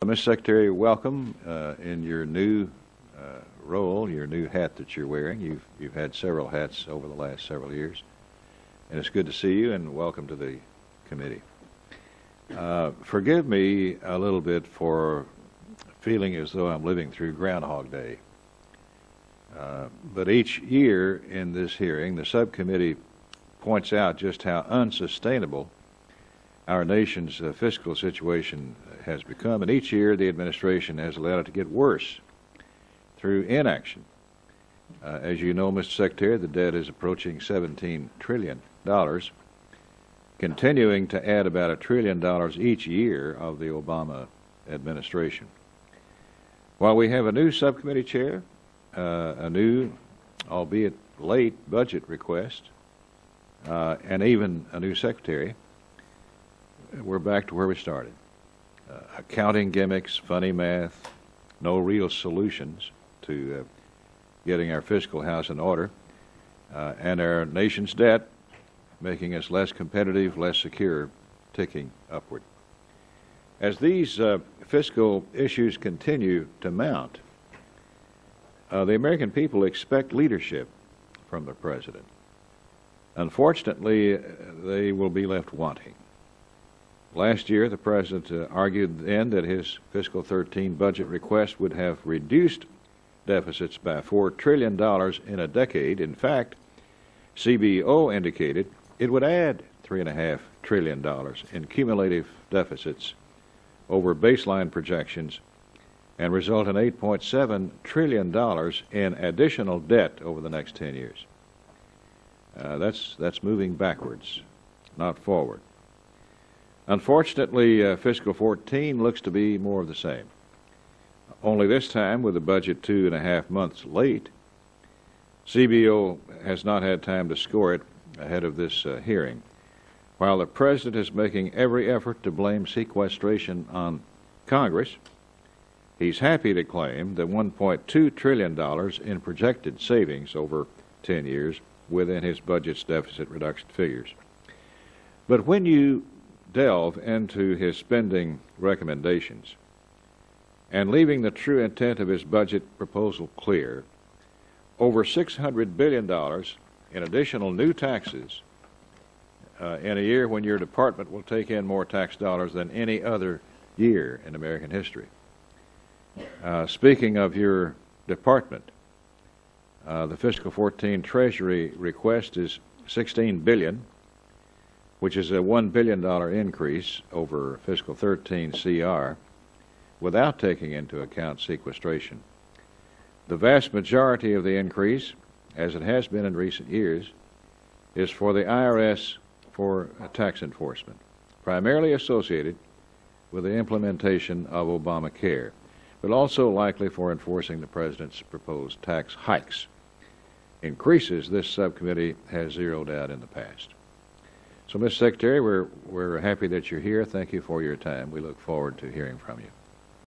Mr. Secretary, welcome in your new role, your new hat that you're wearing. You've had several hats over the last several years, and it's good to see you, and welcome to the committee. Forgive me a little bit for feeling as though I'm living through Groundhog Day. But each year in this hearing, the subcommittee points out just how unsustainable our nation's fiscal situation has become, and each year the administration has allowed it to get worse through inaction. As you know, Mr. Secretary, the debt is approaching $17 trillion, continuing to add about $1 trillion each year of the Obama administration. While we have a new subcommittee chair, a new, albeit late, budget request, and even a new secretary, we're back to where we started. Accounting gimmicks, funny math, no real solutions to getting our fiscal house in order, and our nation's debt making us less competitive, less secure, ticking upward. As these fiscal issues continue to mount, the American people expect leadership from the President. Unfortunately, they will be left wanting. Last year, the President argued then that his fiscal 13 budget request would have reduced deficits by $4 trillion in a decade. In fact, CBO indicated it would add $3.5 trillion in cumulative deficits over baseline projections and result in $8.7 trillion in additional debt over the next 10 years. That's moving backwards, not forward. Unfortunately, fiscal 14 looks to be more of the same. Only this time, with the budget 2.5 months late, CBO has not had time to score it ahead of this hearing. While the President is making every effort to blame sequestration on Congress, he's happy to claim the $1.2 trillion in projected savings over 10 years within his budget's deficit reduction figures. But when you delve into his spending recommendations and leaving the true intent of his budget proposal clear, over $600 billion in additional new taxes in a year when your department will take in more tax dollars than any other year in American history. Speaking of your department, the fiscal 14 Treasury request is $16 billion, which is a $1 billion increase over fiscal 13 CR, without taking into account sequestration. The vast majority of the increase, as it has been in recent years, is for the IRS for tax enforcement, primarily associated with the implementation of Obamacare, but also likely for enforcing the President's proposed tax hikes. Increases this subcommittee has zeroed out in the past. So, Mr. Secretary, we're happy that you're here. Thank you for your time. We look forward to hearing from you.